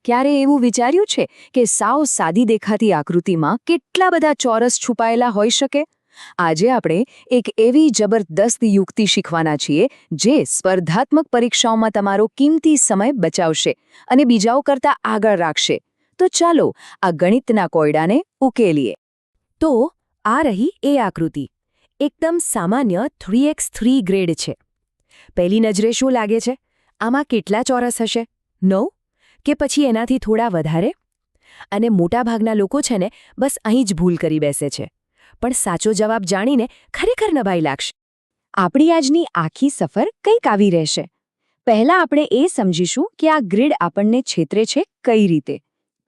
ક્યારે એવું વિચાર્યું છે કે સાવ સાદી દેખાતી આકૃતિમાં કેટલા બધા ચોરસ છુપાયેલા હોઈ શકે? આજે આપણે એક એવી જબરદસ્ત યુક્તિ શીખવાના છીએ જે સ્પર્ધાત્મક પરીક્ષાઓમાં તમારો કિંમતી સમય બચાવશે અને બીજાઓ કરતાં આગળ રાખશે. તો ચાલો આ ગણિતના કોયડાને ઉકેલીએ. તો આ રહી એ આકૃતિ. એકદમ સામાન્ય 3x3 ગ્રેડ છે. પહેલી નજરે શું લાગે છે? આમાં કેટલા ચોરસ હશે? 9? કે પછી એનાથી થોડા વધારે? અને મોટાભાગના લોકો છે ને બસ અહીં જ ભૂલ કરી બેસે છે. પણ સાચો જવાબ જાણીને ખરેખર નવાઈ લાગશે. આપણી આજની આખી સફર કંઈક આવી રહેશે. પહેલાં આપણે એ સમજીશું કે આ ગ્રીડ આપણને છેતરે છે કઈ રીતે.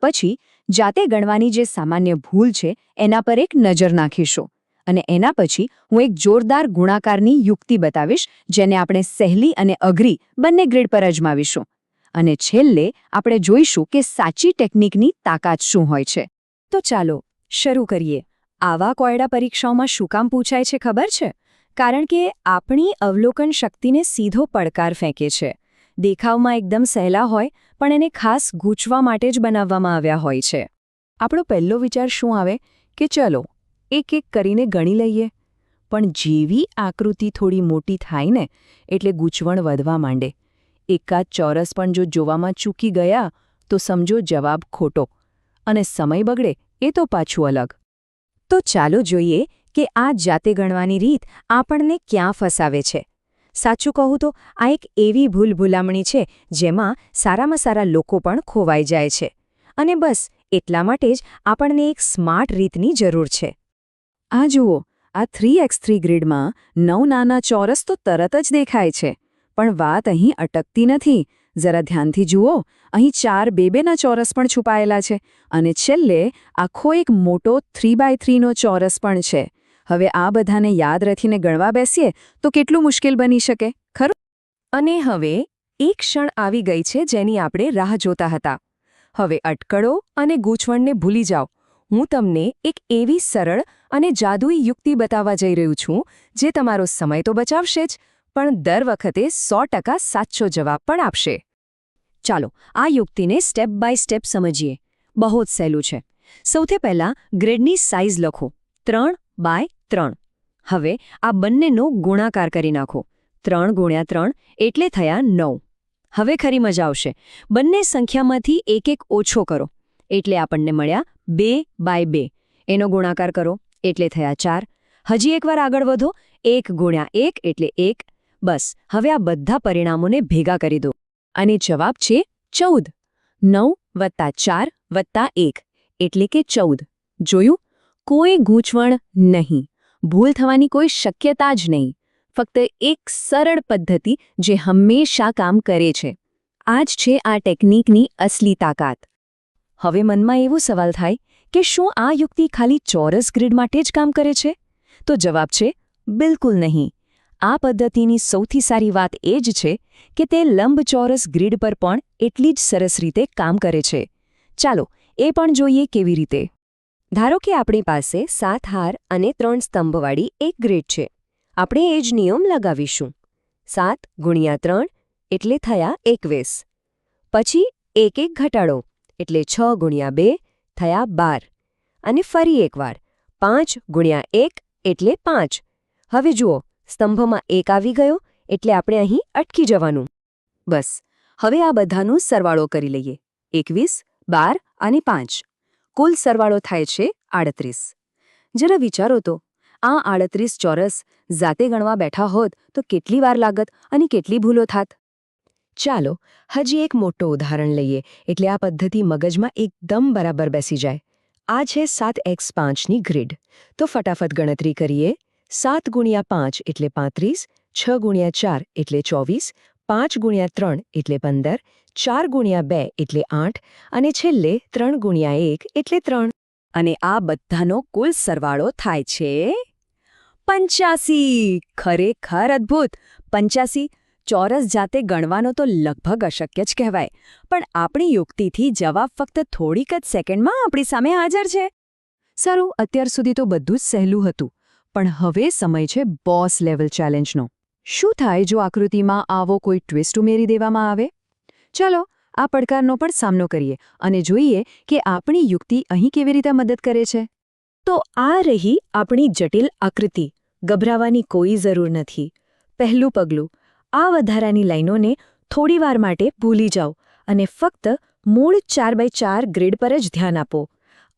પછી જાતે ગણવાની જે સામાન્ય ભૂલ છે એના પર એક નજર નાખીશું. અને એના પછી હું એક જોરદાર ગુણાકારની યુક્તિ બતાવીશ જેને આપણે સહેલી અને અઘરી બંને ગ્રીડ પર અજમાવીશું. અને છેલ્લે આપણે જોઈશું કે સાચી ટેકનિકની તાકાત શું હોય છે. તો ચાલો શરૂ કરીએ. આવા કોયડા પરીક્ષાઓમાં શું કામ પૂછાય છે ખબર છે? કારણ કે આપણી અવલોકન શક્તિને સીધો પડકાર ફેંકે છે. દેખાવમાં એકદમ સહેલા હોય પણ એને ખાસ ગૂંચવા માટે જ બનાવવામાં આવ્યા હોય છે. આપણો પહેલો વિચાર શું આવે કે ચલો એક એક કરીને ગણી લઈએ. પણ જેવી આકૃતિ થોડી મોટી થાય ને એટલે ગૂંચવણ વધવા માંડે. એકાદ ચોરસ પણ જો જોવામાં ચૂકી ગયા તો સમજો જવાબ ખોટો. અને સમય બગડે એ તો પાછું અલગ. તો ચાલો જોઈએ કે આ જાતે ગણવાની રીત આપણને ક્યાં ફસાવે છે. સાચું કહું તો આ એક એવી ભૂલામણી છે જેમાં સારામાં સારા લોકો પણ ખોવાઈ જાય છે. અને બસ એટલા માટે જ આપણને એક સ્માર્ટ રીતની જરૂર છે. આ જુઓ, આ 3x3 ગ્રીડમાં 9 નાના ચોરસ તો તરત જ દેખાય છે. પણ વાત અહીં અટકતી નથી. જરા ધ્યાનથી જુઓ, અહીં 4 2-2ના ચોરસ પણ છુપાયેલા છે. અને છેલ્લે આખો એક મોટો 3x3નો ચોરસ પણ છે. હવે આ બધાને યાદ રાખીને ગણવા બેસીએ તો કેટલું મુશ્કેલ બની શકે, ખરું? અને હવે એક ક્ષણ આવી ગઈ છે જેની આપણે રાહ જોતા હતા. હવે અટકળો અને ગૂંચવણને ભૂલી જાઓ. હું તમને એક એવી સરળ અને જાદુઈ યુક્તિ બતાવવા જઈ રહ્યું છું જે તમારો સમય તો બચાવશે જ, પણ દર વખતે 100% સાચો જવાબ પણ આપશે. ચાલો આ યુક્તિને સ્ટેપ બાય સ્ટેપ સમજીએ. બહુ જ સહેલું છે. સૌથી પહેલાં ગ્રેડની સાઇઝ લખો, 3x3. હવે આ બંનેનો ગુણાકાર કરી નાખો. 3 × 3 એટલે થયા 9. હવે ખરી મજા આવશે. બંને સંખ્યામાંથી એક એક ઓછો કરો એટલે આપણને મળ્યા 2x2. એનો ગુણાકાર કરો એટલે થયા 4. હજી એકવાર આગળ વધો, 1 × 1 એટલે 1. બસ હવે આ બધા પરિણામોને ભેગા કરી દો અને જવાબ છે 14. 9 + 4 + 1 એટલે કે 14. જોયું? કોઈ ગૂંચવણ નહીં, ભૂલ થવાની કોઈ શક્યતા જ નહીં. ફક્ત એક સરળ પદ્ધતિ જે હંમેશા કામ કરે છે. આ જ છે આ ટેકનિકની અસલી તાકાત. હવે મનમાં એવો સવાલ થાય કે શું આ યુક્તિ ખાલી ચોરસ ગ્રીડ માટે જ કામ કરે છે? તો જવાબ છે બિલકુલ નહીં. આ પદ્ધતિની સૌથી સારી વાત એ જ છે કે તે લંબચોરસ ગ્રીડ પર પણ એટલી જ સરસ રીતે કામ કરે છે. ચાલો એ પણ જોઈએ કેવી રીતે. ધારો કે આપણી પાસે 7 હાર અને 3 સ્તંભવાળી એક ગ્રીડ છે. આપણે એ જ નિયમ લગાવીશું. 7 × 3 એટલે થયા 21. પછી એક ઘટાડો એટલે 6 × 2 થયા 12. અને ફરી એકવાર 5 × 1 એટલે 5. હવે જુઓ, સ્તંભમાં 1 આવી ગયો એટલે આપણે અહીં અટકી જવાનું. બસ હવે આ બધાનો સરવાળો કરી લઈએ. 21, 12 અને 5. કુલ સરવાળો થાય છે 38. જરા વિચારો તો, આ 38 ચોરસ જાતે ગણવા બેઠા હોત તો કેટલી વાર લાગત અને કેટલી ભૂલો થાત. ચાલો હજી એક મોટું ઉદાહરણ લઈએ એટલે આ પદ્ધતિ મગજમાં એકદમ બરાબર બેસી જાય. આ છે 7x5ની ગ્રીડ. તો ફટાફટ ગણતરી કરીએ. 7 × 5 એટલે 35, 6 × 4 એટલે 24, 5 × 3 એટલે 15, 4 × 2 એટલે 8 અને છેલ્લે 3 × 1 એટલે 3. અને આ બધાનો કુલ સરવાળો થાય છે 85. ખરેખર અદ્ભુત! 85 ચોરસ જાતે ગણવાનો તો લગભગ અશક્ય જ કહેવાય. પણ આપણી યુક્તિથી જવાબ ફક્ત થોડીક જ સેકન્ડમાં આપણી સામે હાજર છે. સારું, અત્યાર સુધી તો બધું જ સહેલું હતું. પણ હવે સમય છે બોસ લેવલ ચેલેન્જનો. શું થાય જો આકૃતિમાં આવો કોઈ ટ્વિસ્ટ ઉમેરી દેવામાં આવે? ચલો આ પડકારનો પણ સામનો કરીએ અને જોઈએ કે આપણી યુક્તિ અહીં કેવી રીતે મદદ કરે છે. તો આ રહી આપણી જટિલ આકૃતિ. ગભરાવાની કોઈ જરૂર નથી. પહેલું પગલું, આ વધારાની લાઈનોને થોડીવાર માટે ભૂલી જાઓ અને ફક્ત મૂળ 4x4 ગ્રીડ પર જ ધ્યાન આપો.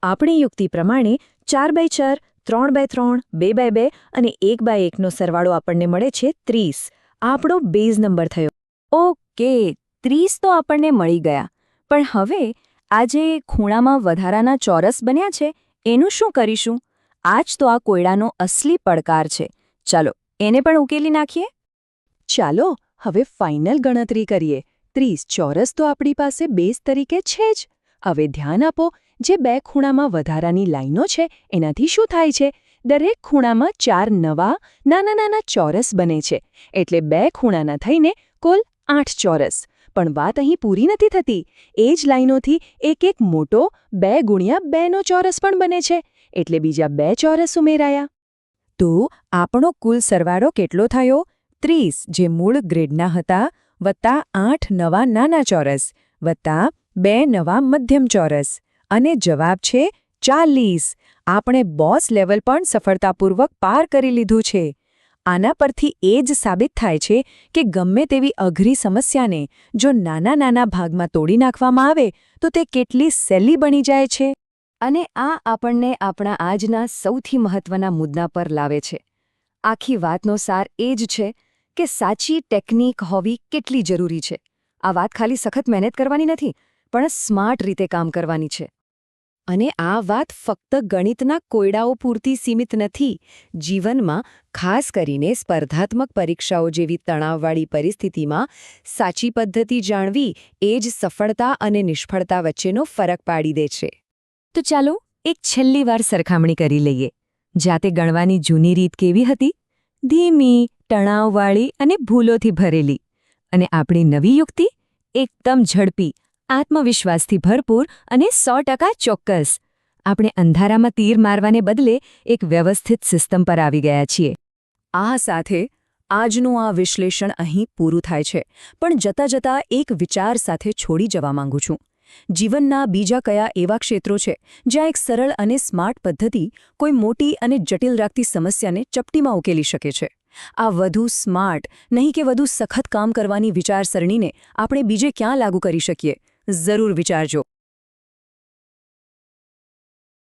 આપણી યુક્તિ પ્રમાણે 4x4, 3x3, 2x2 અને 1x1નો સરવાળો આપણને મળે છે 30. આ આપણો બેઝ નંબર થયો. ઓકે, 30 તો આપણને મળી ગયા. પણ હવે આ જે ખૂણામાં વધારાના ચોરસ બન્યા છે એનું શું કરીશું? આ જ તો આ કોયડાનો અસલી પડકાર છે. ચાલો એને પણ ઉકેલી નાખીએ. ચાલો હવે ફાઇનલ ગણતરી કરીએ. 30 ચોરસ તો આપણી પાસે બેઝ તરીકે છે જ. હવે ધ્યાન આપો, જે બે ખૂણામાં વધારાની લાઈનો છે એનાથી શું થાય છે? દરેક ખૂણામાં 4 નવા નાના ચોરસ બને છે. એટલે બે ખૂણાના થઈને કુલ 8 ચોરસ. પણ વાત અહીં પૂરી નથી થતી. એ જ લાઈનોથી એક મોટો 2x2નો ચોરસ પણ બને છે. એટલે બીજા 2 ચોરસ ઉમેરાયા. તો આપણો કુલ સરવાળો કેટલો થયો? 30 જે મૂળ ગ્રીડના હતા વત્તા 8 નવા નાના ચોરસ વત્તા 2 નવા મધ્યમ ચોરસ. અને જવાબ છે 40. આપણે બોસ લેવલ પણ સફળતાપૂર્વક પાર કરી લીધું છે. આના પરથી એ જ સાબિત થાય છે કે ગમે તેવી અઘરી સમસ્યાને જો નાના ભાગમાં તોડી નાખવામાં આવે તો તે કેટલી સહેલી બની જાય છે. અને આ આપણને આપણા આજના સૌથી મહત્વના મુદ્દા પર લાવે છે. આખી વાતનો સાર એ જ છે કે સાચી ટેકનિક હોવી કેટલી જરૂરી છે. આ વાત ખાલી સખત મહેનત કરવાની નથી, પણ સ્માર્ટ રીતે કામ કરવાની છે. અને આ વાત ફક્ત ગણિતના કોયડાઓ પૂરતી સીમિત નથી. જીવનમાં, ખાસ કરીને સ્પર્ધાત્મક પરીક્ષાઓ જેવી તણાવવાળી પરિસ્થિતિમાં સાચી પદ્ધતિ જાણવી એ જ સફળતા અને નિષ્ફળતા વચ્ચેનો ફરક પાડી દે છે. તો ચાલો એક છેલ્લી વાર સરખામણી કરી લઈએ. જાતે ગણવાની જૂની રીત કેવી હતી? ધીમી, તણાવવાળી અને ભૂલોથી ભરેલી. અને આપણી નવી યુક્તિ? એકદમ ઝડપી, આત્મવિશ્વાસથી ભરપૂર અને 100% ચોક્કસ. આપણે અંધારામાં તીર મારવાને બદલે એક વ્યવસ્થિત સિસ્ટમ પર આવી ગયા છીએ. આ સાથે આજનું આ વિશ્લેષણ અહીં પૂરું થાય છે. પણ જતાં એક વિચાર સાથે છોડી જવા માંગુ છું. જીવનના બીજા કયા એવા ક્ષેત્રો છે જ્યાં એક સરળ અને સ્માર્ટ પદ્ધતિ કોઈ મોટી અને જટિલ લાગતી સમસ્યાને ચપટીમાં ઉકેલી શકે છે? આ વધુ સ્માર્ટ, નહીં કે વધુ સખત કામ કરવાની વિચારસરણીને આપણે બીજે ક્યાં લાગુ કરી શકીએ? જરૂર વિચારજો.